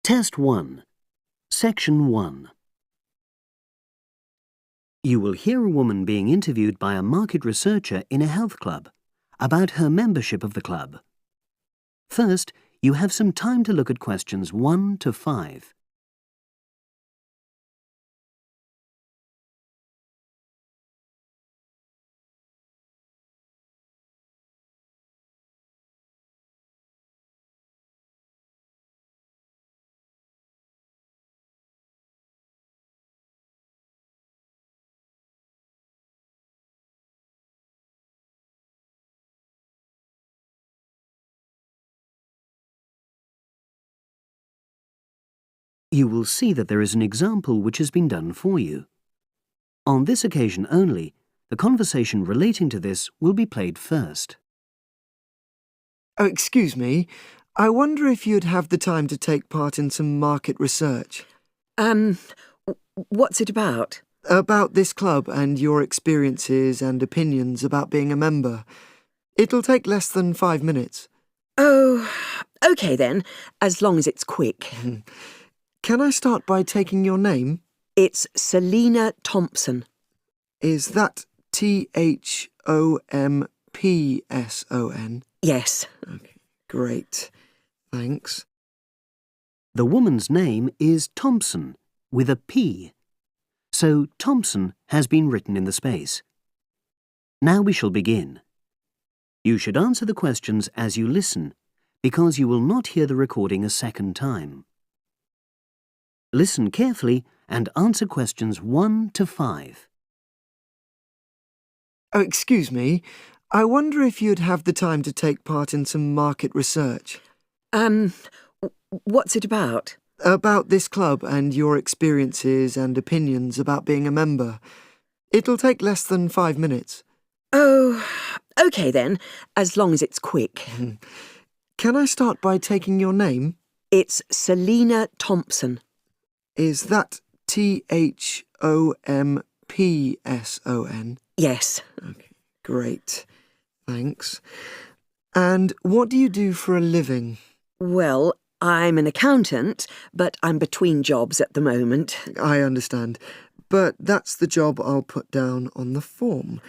Test 1, Section 1. You will hear a woman being interviewed by a market researcher in a health club about her membership of the club. First, you have some time to look at questions 1 to 5. You will see that there is an example which has been done for you. On this occasion only, the conversation relating to this will be played first. Oh, excuse me. I wonder if you'd have the time to take part in some market research. What's it about? About this club and your experiences and opinions about being a member. It'll take less than 5 minutes. Oh, OK then, as long as it's quick. Can I start by taking your name? It's Selina Thompson. Is that Thompson? Yes. Okay, great. Thanks. The woman's name is Thompson, with a P. So Thompson has been written in the space. Now we shall begin. You should answer the questions as you listen, because you will not hear the recording a second time. Listen carefully and answer questions 1 to 5. Oh, excuse me. I wonder if you'd have the time to take part in some market research. What's it about? About this club and your experiences and opinions about being a member. It'll take less than 5 minutes. Oh, OK then, as long as it's quick. Can I start by taking your name? It's Selina Thompson. Is that Thompson? Yes. Okay, great. Thanks. And what do you do for a living? Well, I'm an accountant, but I'm between jobs at the moment. I understand. But that's the job I'll put down on the form.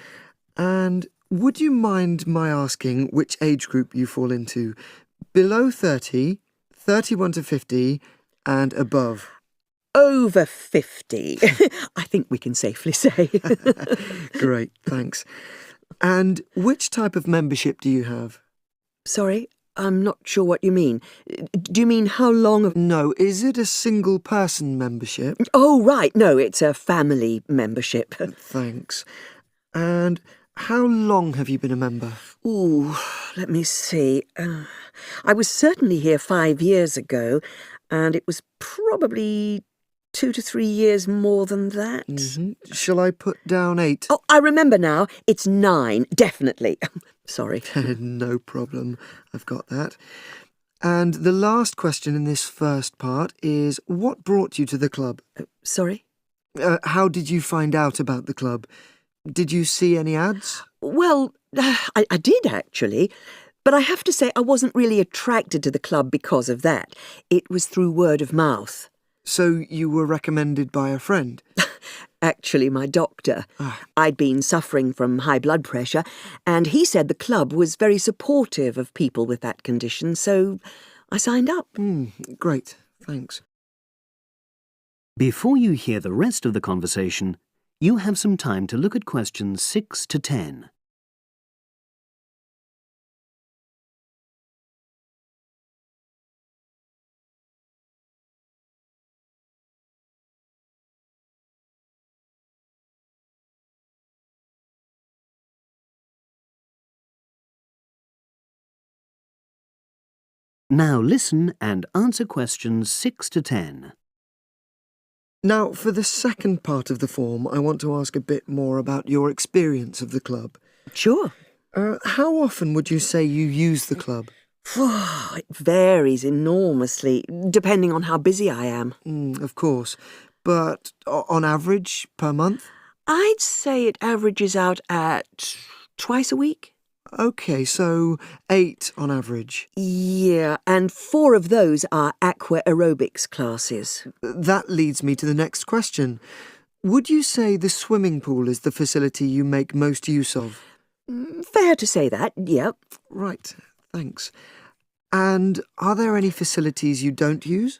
And would you mind my asking which age group you fall into? Below 30, 31 to 50, and above? Over 50, I think we can safely say. Great, thanks. And which type of membership do you have? Sorry, I'm not sure what you mean. Do you mean how long of... No, is it a single-person membership? Oh, right, no, it's a family membership. Thanks. And how long have you been a member? Ooh, let me see. I was certainly here 5 years ago, and it was probably 2 to 3 years more than that. Shall I put down 8? Oh, I remember now. It's 9, definitely. Sorry. No problem. I've got that. And the last question in this first part is, what brought you to the club? Sorry? How did you find out about the club? Did you see any ads? Well, I did actually. But I have to say I wasn't really attracted to the club because of that. It was through word of mouth. So you were recommended by a friend? Actually, my doctor. I'd been suffering from high blood pressure, and he said the club was very supportive of people with that condition, so I signed up. Great, thanks. Before you hear the rest of the conversation, you have some time to look at questions 6 to 10. Now listen and answer questions 6 to 10. Now, for the second part of the form, I want to ask a bit more about your experience of the club. Sure. How often would you say you use the club? It varies enormously, depending on how busy I am. Of course. But on average, per month? I'd say it averages out at twice a week. OK, so 8 on average. Yeah, and 4 of those are aqua aerobics classes. That leads me to the next question. Would you say the swimming pool is the facility you make most use of? Fair to say that, yep. Right, thanks. And are there any facilities you don't use?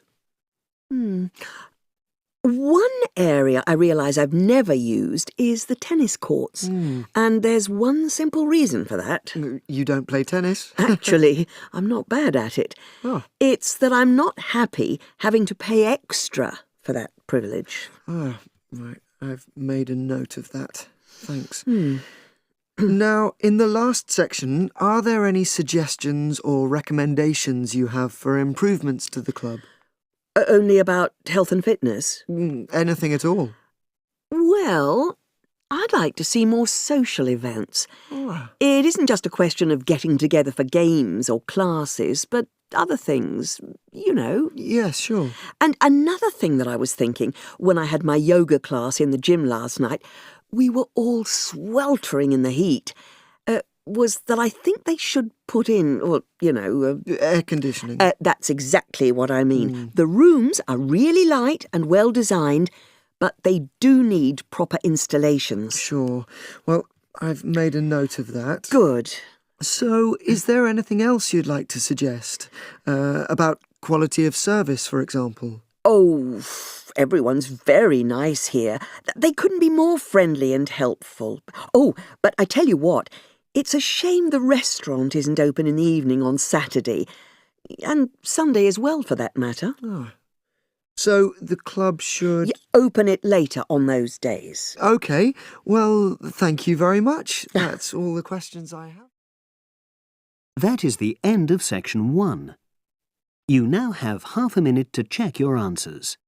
One area I realise I've never used is the tennis courts. And there's one simple reason for that. You don't play tennis? Actually, I'm not bad at it. Oh. It's that I'm not happy having to pay extra for that privilege. Oh, right. I've made a note of that. Thanks. Now, in the last section, are there any suggestions or recommendations you have for improvements to the club? Only about health and fitness? Anything at all? Well, I'd like to see more social events. Oh. It isn't just a question of getting together for games or classes, but other things, you know. Yes, sure. And another thing that I was thinking when I had my yoga class in the gym last night, we were all sweltering in the heat, was that I think they should put in, well, you know... Air conditioning. That's exactly what I mean. The rooms are really light and well designed, but they do need proper installations. Sure. Well, I've made a note of that. Good. So, is there anything else you'd like to suggest? About quality of service, for example? Oh, everyone's very nice here. They couldn't be more friendly and helpful. Oh, but I tell you what, it's a shame the restaurant isn't open in the evening on Saturday, and Sunday as well, for that matter. Oh. So, the club should... Open it later on those days. OK. Well, thank you very much. That's all the questions I have. That is the end of section 1. You now have half a minute to check your answers.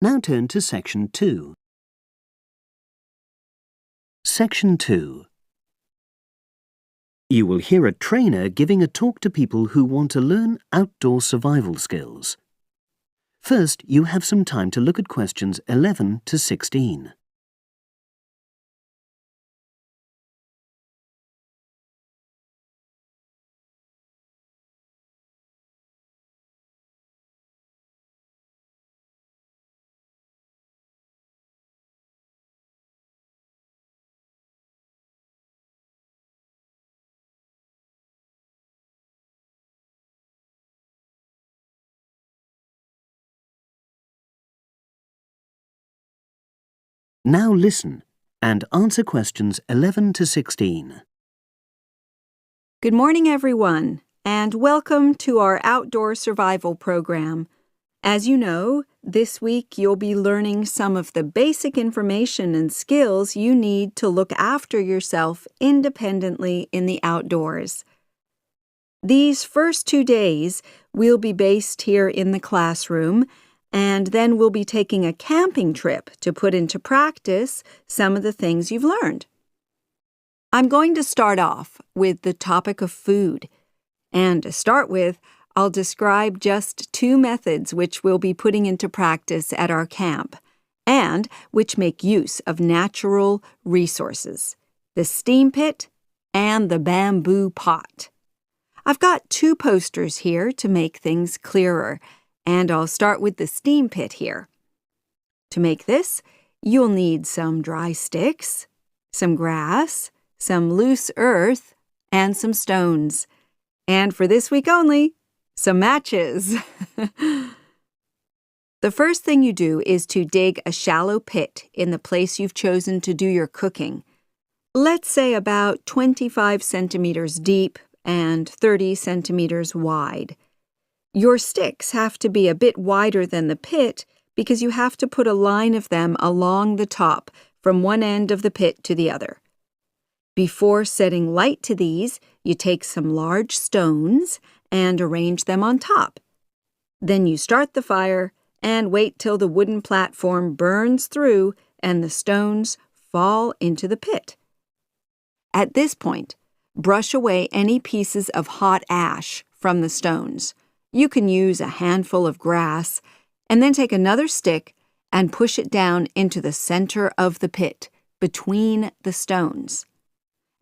Now turn to section 2. Section 2. You will hear a trainer giving a talk to people who want to learn outdoor survival skills. First, you have some time to look at questions 11 to 16. Now listen and answer questions 11 to 16. Good morning, everyone, and welcome to our outdoor survival program. As you know, this week you'll be learning some of the basic information and skills you need to look after yourself independently in the outdoors. These first 2 days we'll be based here in the classroom, and then we'll be taking a camping trip to put into practice some of the things you've learned. I'm going to start off with the topic of food. And to start with, I'll describe just 2 methods which we'll be putting into practice at our camp, and which make use of natural resources, the steam pit and the bamboo pot. I've got 2 posters here to make things clearer, and I'll start with the steam pit here. To make this, you'll need some dry sticks, some grass, some loose earth, and some stones. And for this week only, some matches. The first thing you do is to dig a shallow pit in the place you've chosen to do your cooking. Let's say about 25 centimeters deep and 30 centimeters wide. Your sticks have to be a bit wider than the pit because you have to put a line of them along the top from one end of the pit to the other. Before setting light to these, you take some large stones and arrange them on top. Then you start the fire and wait till the wooden platform burns through and the stones fall into the pit. At this point, brush away any pieces of hot ash from the stones. You can use a handful of grass, and then take another stick and push it down into the center of the pit, between the stones.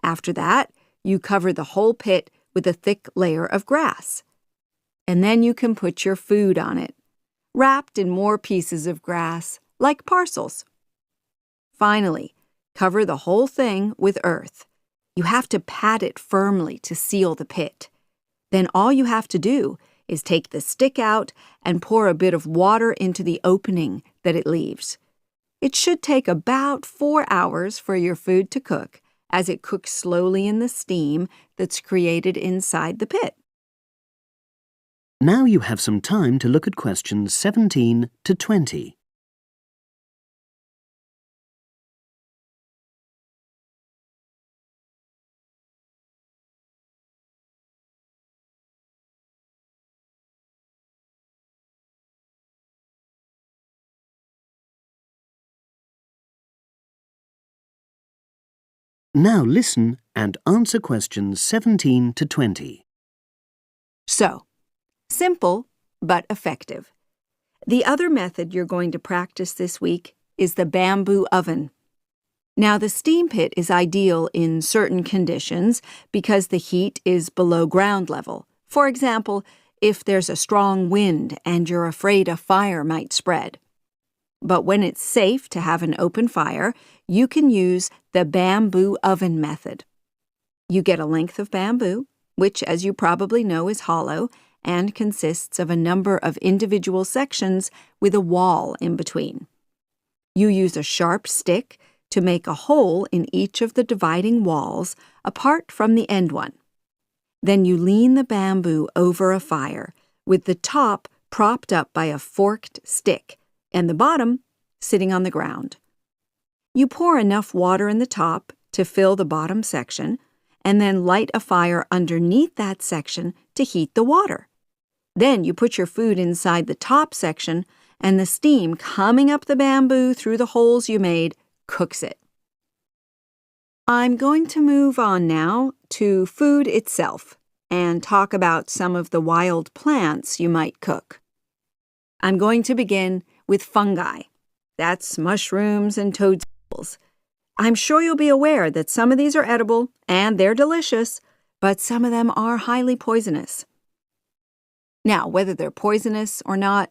After that, you cover the whole pit with a thick layer of grass. And then you can put your food on it, wrapped in more pieces of grass, like parcels. Finally, cover the whole thing with earth. You have to pat it firmly to seal the pit. Then all you have to do is take the stick out and pour a bit of water into the opening that it leaves. It should take about 4 hours for your food to cook, as it cooks slowly in the steam that's created inside the pit. Now you have some time to look at questions 17 to 20. Now listen and answer questions 17 to 20. So, simple but effective. The other method you're going to practice this week is the bamboo oven. Now, the steam pit is ideal in certain conditions because the heat is below ground level. For example, if there's a strong wind and you're afraid a fire might spread. But when it's safe to have an open fire, you can use the bamboo oven method. You get a length of bamboo, which, as you probably know, is hollow and consists of a number of individual sections with a wall in between. You use a sharp stick to make a hole in each of the dividing walls apart from the end one. Then you lean the bamboo over a fire, with the top propped up by a forked stick and the bottom sitting on the ground. You pour enough water in the top to fill the bottom section, and then light a fire underneath that section to heat the water. Then you put your food inside the top section, and the steam coming up the bamboo through the holes you made cooks it. I'm going to move on now to food itself and talk about some of the wild plants you might cook. I'm going to begin with fungi. That's mushrooms and toadstools. I'm sure you'll be aware that some of these are edible and they're delicious, but some of them are highly poisonous. Now, whether they're poisonous or not,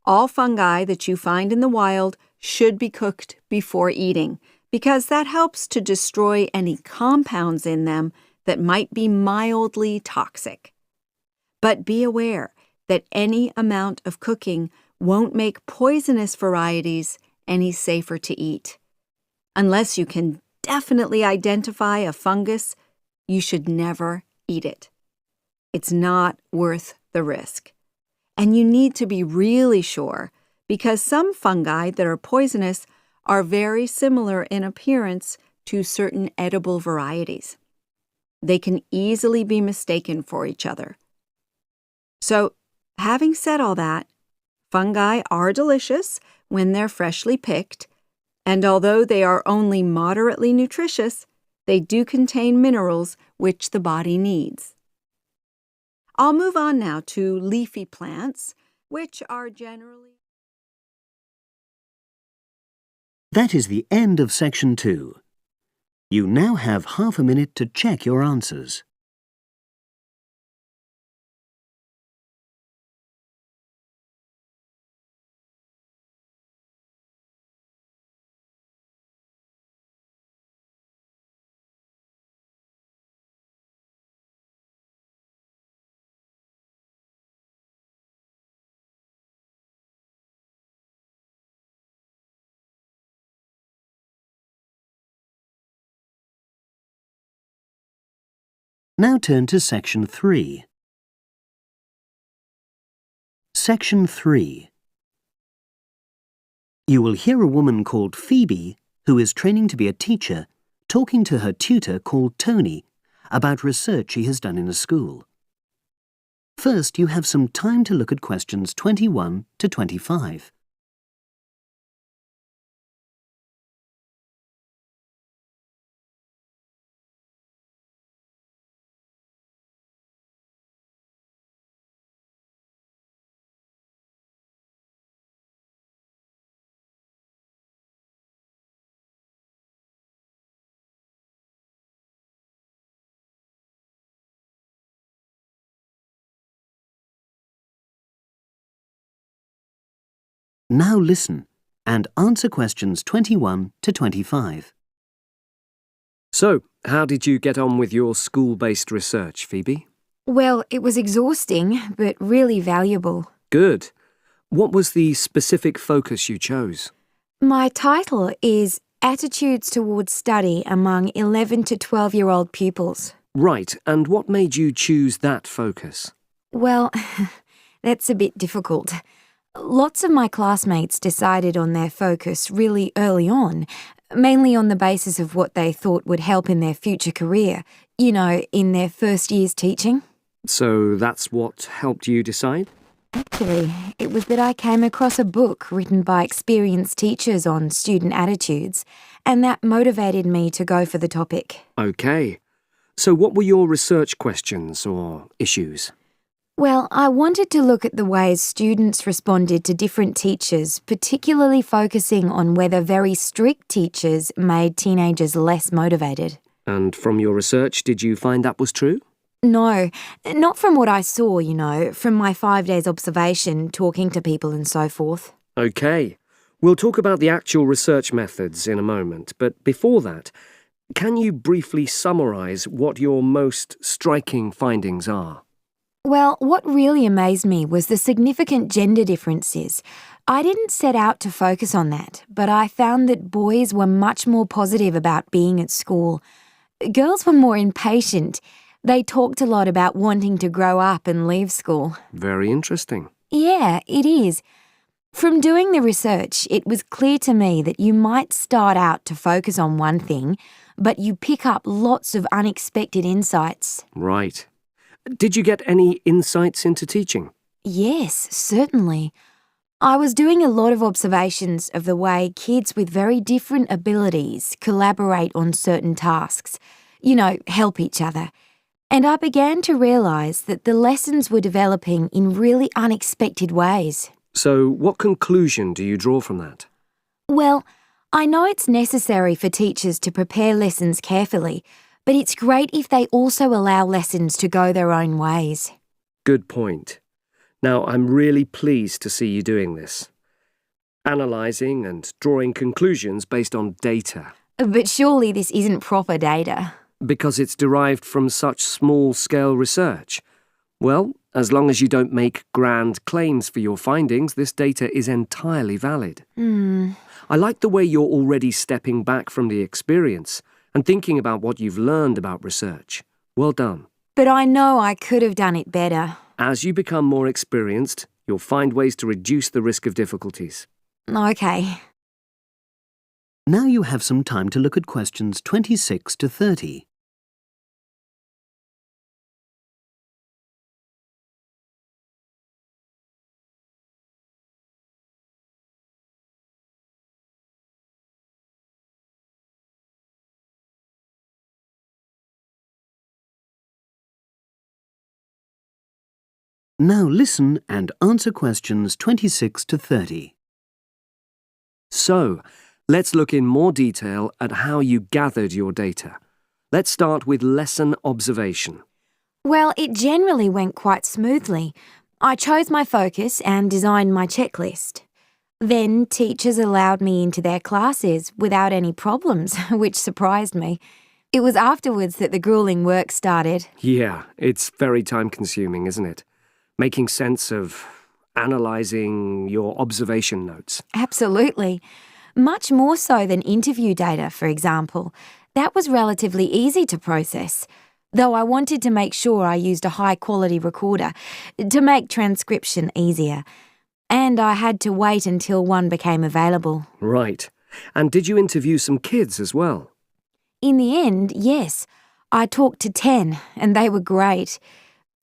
all fungi that you find in the wild should be cooked before eating, because that helps to destroy any compounds in them that might be mildly toxic. But be aware that any amount of cooking won't make poisonous varieties any safer to eat. Unless you can definitely identify a fungus, you should never eat it. It's not worth the risk. And you need to be really sure, because some fungi that are poisonous are very similar in appearance to certain edible varieties. They can easily be mistaken for each other. So, having said all that, fungi are delicious when they're freshly picked, and although they are only moderately nutritious, they do contain minerals which the body needs. I'll move on now to leafy plants, which are generally... That is the end of section 2. You now have half a minute to check your answers. Now turn to section 3. Section 3. You will hear a woman called Phoebe, who is training to be a teacher, talking to her tutor called Tony about research she has done in a school. First, you have some time to look at questions 21 to 25. Now listen and answer questions 21 to 25. So, how did you get on with your school-based research, Phoebe? Well, it was exhausting, but really valuable. Good. What was the specific focus you chose? My title is Attitudes Towards Study Among 11 to 12-year-old Pupils. Right, and what made you choose that focus? Well, that's a bit difficult. Lots of my classmates decided on their focus really early on, mainly on the basis of what they thought would help in their future career, in their first year's teaching. So that's what helped you decide? Actually, it was that I came across a book written by experienced teachers on student attitudes, and that motivated me to go for the topic. OK. So what were your research questions or issues? Well, I wanted to look at the ways students responded to different teachers, particularly focusing on whether very strict teachers made teenagers less motivated. And from your research, did you find that was true? No, not from what I saw, from my 5 days observation, talking to people and so forth. OK. We'll talk about the actual research methods in a moment, but before that, can you briefly summarise what your most striking findings are? Well, what really amazed me was the significant gender differences. I didn't set out to focus on that, but I found that boys were much more positive about being at school. Girls were more impatient. They talked a lot about wanting to grow up and leave school. Very interesting. Yeah, it is. From doing the research, it was clear to me that you might start out to focus on one thing, but you pick up lots of unexpected insights. Right. Did you get any insights into teaching? Yes, certainly. I was doing a lot of observations of the way kids with very different abilities collaborate on certain tasks, help each other. And I began to realise that the lessons were developing in really unexpected ways. So what conclusion do you draw from that? Well, I know it's necessary for teachers to prepare lessons carefully, but it's great if they also allow lessons to go their own ways. Good point. Now, I'm really pleased to see you doing this. Analysing and drawing conclusions based on data. But surely this isn't proper data. Because it's derived from such small-scale research. Well, as long as you don't make grand claims for your findings, this data is entirely valid. I like the way you're already stepping back from the experience and thinking about what you've learned about research. Well done. But I know I could have done it better. As you become more experienced, you'll find ways to reduce the risk of difficulties. OK. Now you have some time to look at questions 26 to 30. Now listen and answer questions 26 to 30. So, let's look in more detail at how you gathered your data. Let's start with lesson observation. Well, it generally went quite smoothly. I chose my focus and designed my checklist. Then teachers allowed me into their classes without any problems, which surprised me. It was afterwards that the grueling work started. Yeah, it's very time-consuming, isn't it? Making sense of analysing your observation notes. Absolutely. Much more so than interview data, for example. That was relatively easy to process, though I wanted to make sure I used a high-quality recorder to make transcription easier. And I had to wait until one became available. Right. And did you interview some kids as well? In the end, yes. I talked to 10, and they were great.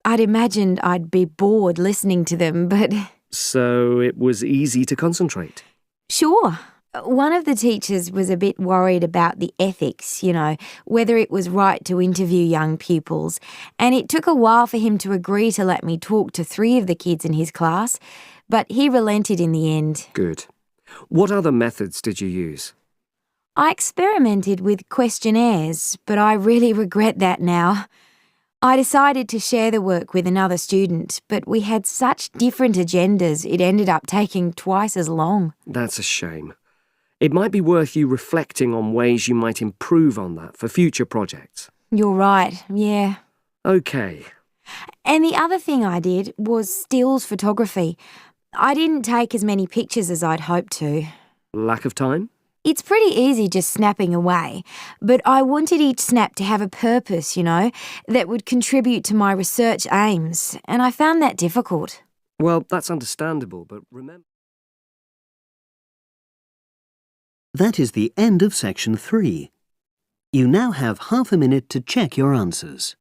I'd imagined I'd be bored listening to them, but... So it was easy to concentrate. Sure. One of the teachers was a bit worried about the ethics, whether it was right to interview young pupils, and it took a while for him to agree to let me talk to 3 of the kids in his class, but he relented in the end. Good. What other methods did you use? I experimented with questionnaires, but I really regret that now. I decided to share the work with another student, but we had such different agendas it ended up taking twice as long. That's a shame. It might be worth you reflecting on ways you might improve on that for future projects. You're right, yeah. OK. And the other thing I did was stills photography. I didn't take as many pictures as I'd hoped to. Lack of time? It's pretty easy just snapping away, but I wanted each snap to have a purpose, that would contribute to my research aims, and I found that difficult. Well, that's understandable, but remember... That is the end of section 3. You now have half a minute to check your answers.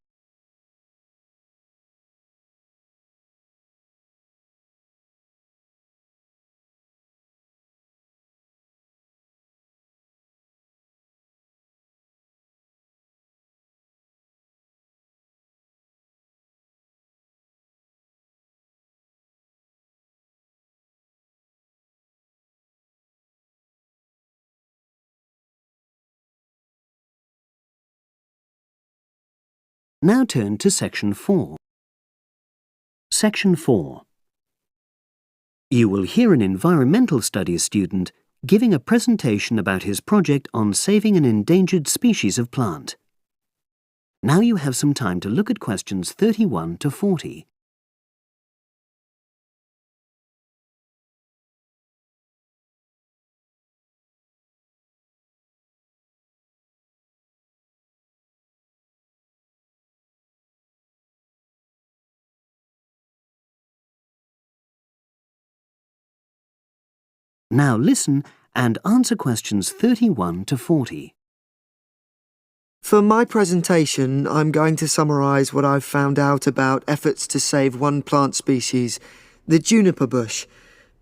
Now turn to section 4. Section 4. You will hear an environmental studies student giving a presentation about his project on saving an endangered species of plant. Now you have some time to look at questions 31 to 40. Now listen and answer questions 31 to 40. For my presentation, I'm going to summarise what I've found out about efforts to save one plant species, the juniper bush.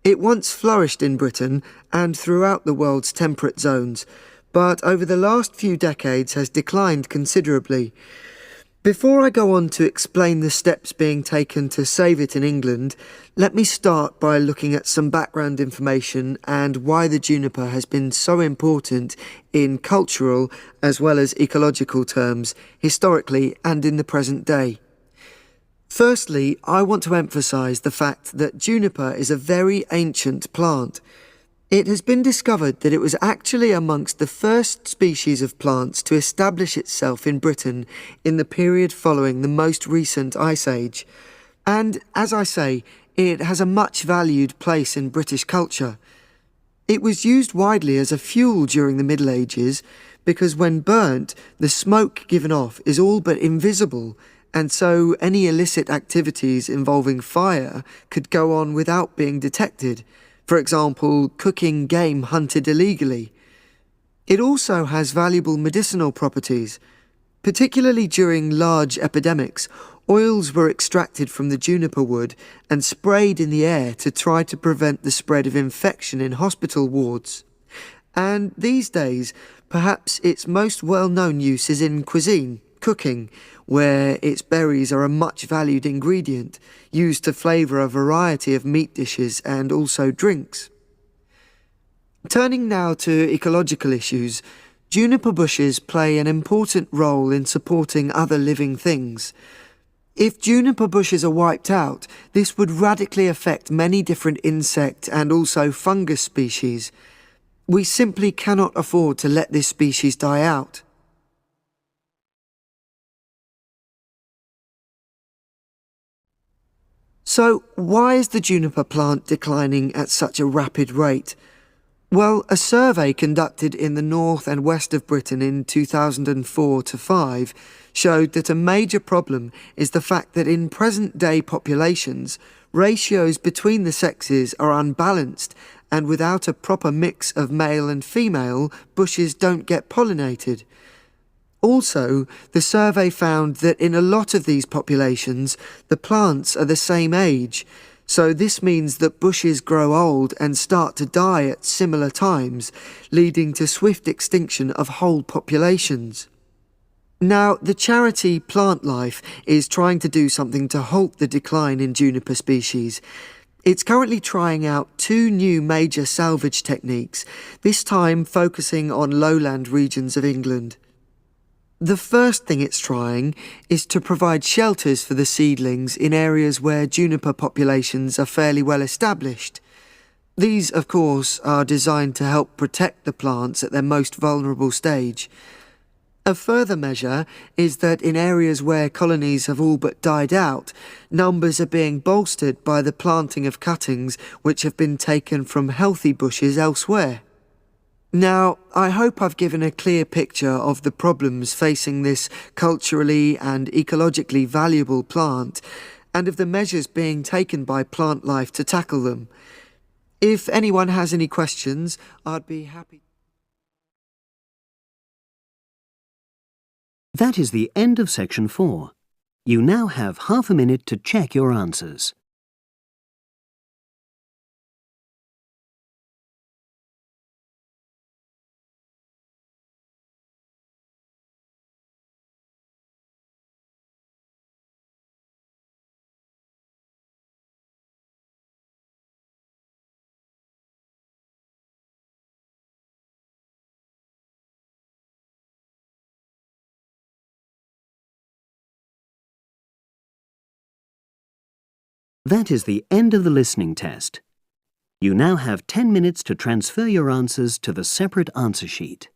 It once flourished in Britain and throughout the world's temperate zones, but over the last few decades has declined considerably. Before I go on to explain the steps being taken to save it in England, let me start by looking at some background information and why the juniper has been so important in cultural as well as ecological terms, historically and in the present day. Firstly, I want to emphasise the fact that juniper is a very ancient plant. It has been discovered that it was actually amongst the first species of plants to establish itself in Britain in the period following the most recent Ice Age. And, as I say, it has a much valued place in British culture. It was used widely as a fuel during the Middle Ages because when burnt, the smoke given off is all but invisible, and so any illicit activities involving fire could go on without being detected. For example, cooking game hunted illegally. It also has valuable medicinal properties. Particularly during large epidemics, oils were extracted from the juniper wood and sprayed in the air to try to prevent the spread of infection in hospital wards. And these days, perhaps its most well-known use is in cuisine, cooking, where its berries are a much valued ingredient, used to flavour a variety of meat dishes and also drinks. Turning now to ecological issues, juniper bushes play an important role in supporting other living things. If juniper bushes are wiped out, this would radically affect many different insect and also fungus species. We simply cannot afford to let this species die out. So, why is the juniper plant declining at such a rapid rate? Well, a survey conducted in the north and west of Britain in 2004-5 showed that a major problem is the fact that in present-day populations, ratios between the sexes are unbalanced, and without a proper mix of male and female, bushes don't get pollinated. Also, the survey found that in a lot of these populations, the plants are the same age, so this means that bushes grow old and start to die at similar times, leading to swift extinction of whole populations. Now, the charity Plant Life is trying to do something to halt the decline in juniper species. It's currently trying out 2 new major salvage techniques, this time focusing on lowland regions of England. The first thing it's trying is to provide shelters for the seedlings in areas where juniper populations are fairly well established. These, of course, are designed to help protect the plants at their most vulnerable stage. A further measure is that in areas where colonies have all but died out, numbers are being bolstered by the planting of cuttings which have been taken from healthy bushes elsewhere. Now, I hope I've given a clear picture of the problems facing this culturally and ecologically valuable plant, and of the measures being taken by Plant Life to tackle them. If anyone has any questions, I'd be happy. That is the end of section 4. You now have half a minute to check your answers. That is the end of the listening test. You now have 10 minutes to transfer your answers to the separate answer sheet.